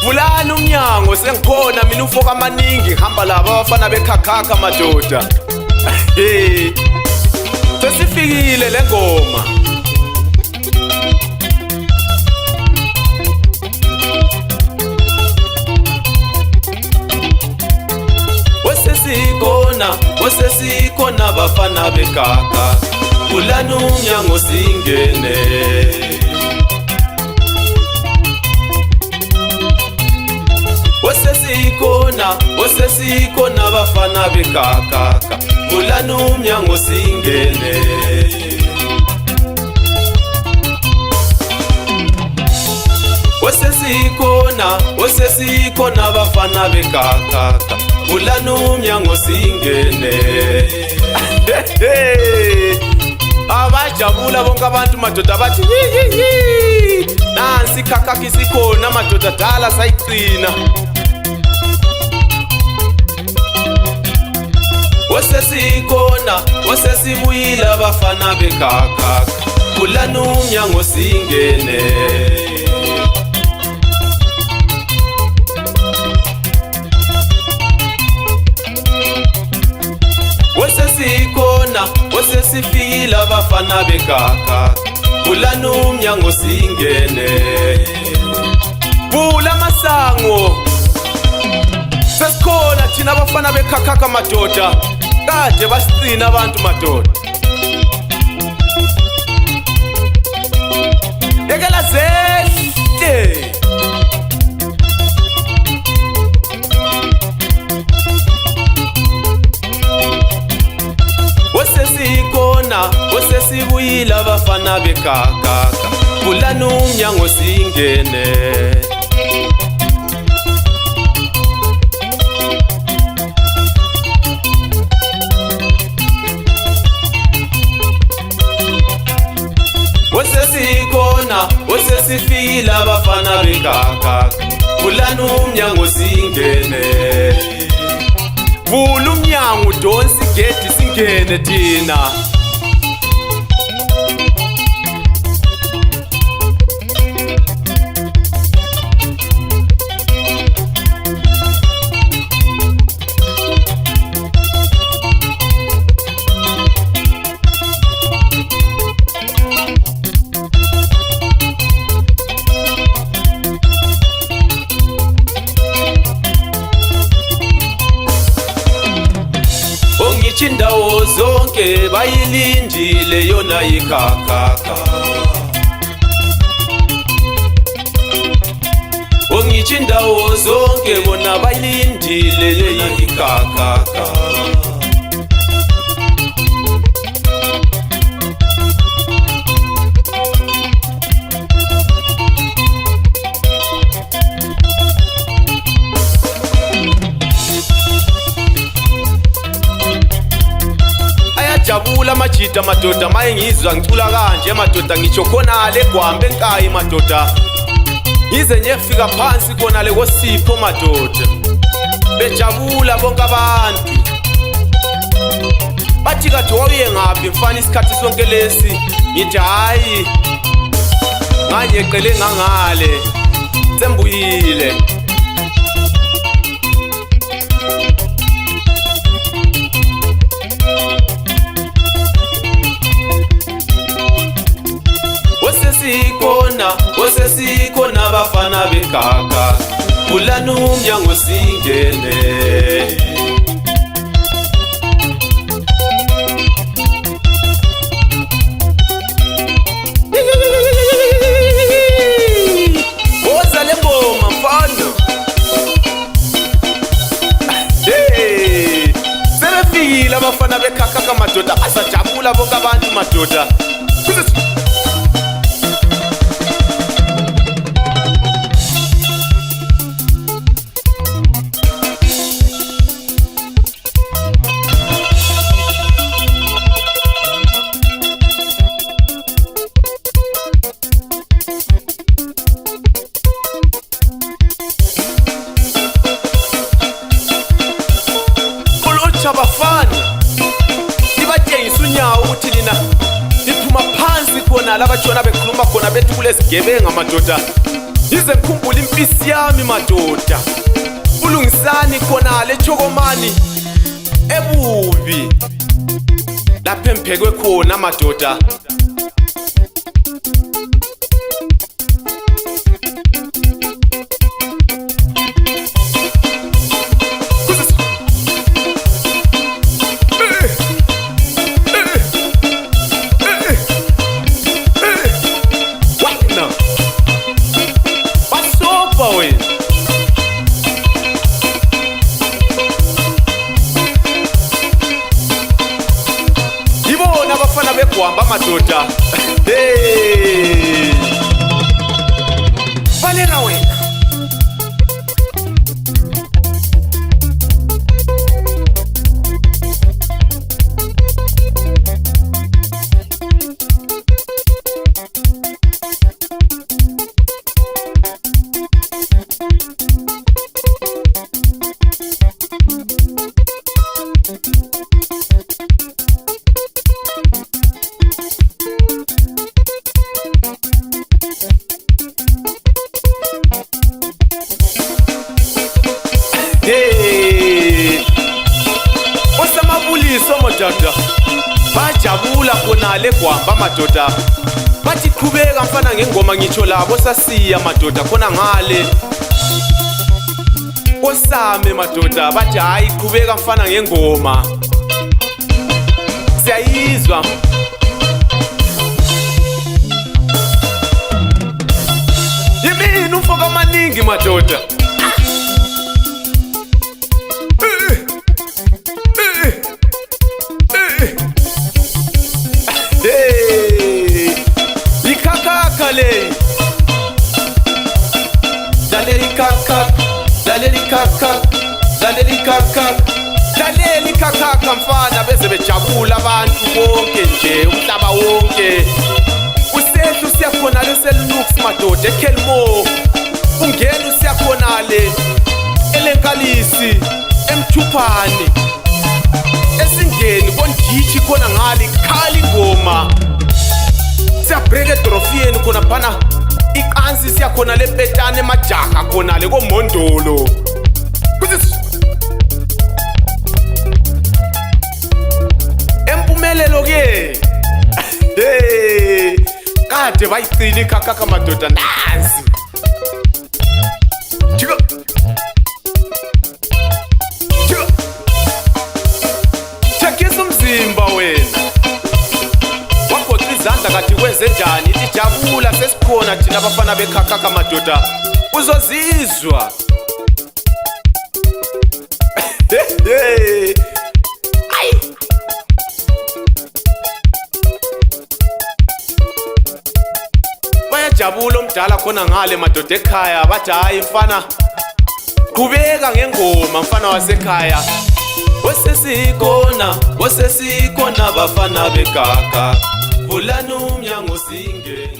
Vulani umnyango sengikhona mina ufoka amaningi hamba laba abafana bekhakhakha madoda. Sesifikile lengoma. Wesesikhona abafana bekhakha. Vulani umnyango singene. Wesesikhona abafana bekhakha. Vulani umnyango singene. Wesesikhona abafana bekhakha. Vulani umnyango singene. Abajabula bonke abantu madoda bathi nansi ikhakha isikhona madoda dala sayigcina. Wesesibuyile abafana bekhakha. Vulani umnyango singene. Wesesifikile abafana bekhakha. Vulani umnyango singene. Vula amasango. Sesikhona thina abafana bekhakha madoda. Kade basicina abantu madoda. Yekela zehle. Wesesibuyile abafana bekhakha. Vulani umnyango singene. Wesesifikile abafana bekhakha. Vulani umnyango singene. Vula umnyango udonse igedi singene thina. Indawo zonke bayilindile yona ikhakha. Ongithi indawo zonke bona bayilindile yona ikhakha. Jabula majida madoda maye ngizwa ngicula kanje madoda ngisho khona le gwambe enkayi madoda. Ngize ngiyefika phansi khona le koSipho madoda. Bejabula bonke abantu. Bathi kade waye ngaphi mfana isikhathi sonke lesi. Ngithi hayi. Nganyeqele ngangale. Sembuyile. Wesesikhona abafana bekhakha. Vulani umnyango singene. Woza le ngoma mfana. Sebefikile abafana bekhakha madoda. Asajabula bonke abantu madoda. Abafana nibatshengisa unyawo ukuthi nina niphuma phansi khona labashona bekhuluma khona bethi kulesigebenga madoda Yize ngikhumbula impisi yami madoda, ulungisani khona le Chokomani ebubi lapho emphekwe khona madoda. Kuhamba madoda. Hey! Valera wena. Osamabuliso madoda bajabula khona le Gwamba madoda, bathi qhubeka mfana ngengoma ngitsho labo sasiya madoda khona ngale Osame madoda, bathi hayi qhubeka mfana ngengoma siyayizwa. Yimini umfoka amaningi madoda. Laleli kakaka mfana bese bejabula abantu bonke nje umhlaba wonke. Usehlu siyakhona leselux madoda eKelmo, ungena usiyakhona le elenkalisi emthuphane esingeni kondithi khona ngali khali ngoma. Siyabreak edrofiyeni khona phana iqansi siyakhona le petane majaha khona le koMondolo. Empumelelo ke hey kade bayicini kakaka madoda nansi. Chika chika chekisa umzimba wena wagoqa izandla kathi kwenze njani ijabula sesikhona thina abafana bekhakaka madoda uzozizwa. Hey bayajabula omdala khona ngale madoda ekhaya, bathi hayi mfana qhubeka ngengoma mfana wasekhaya. Osesikhona bafana bekaka, vulani umnyango singe.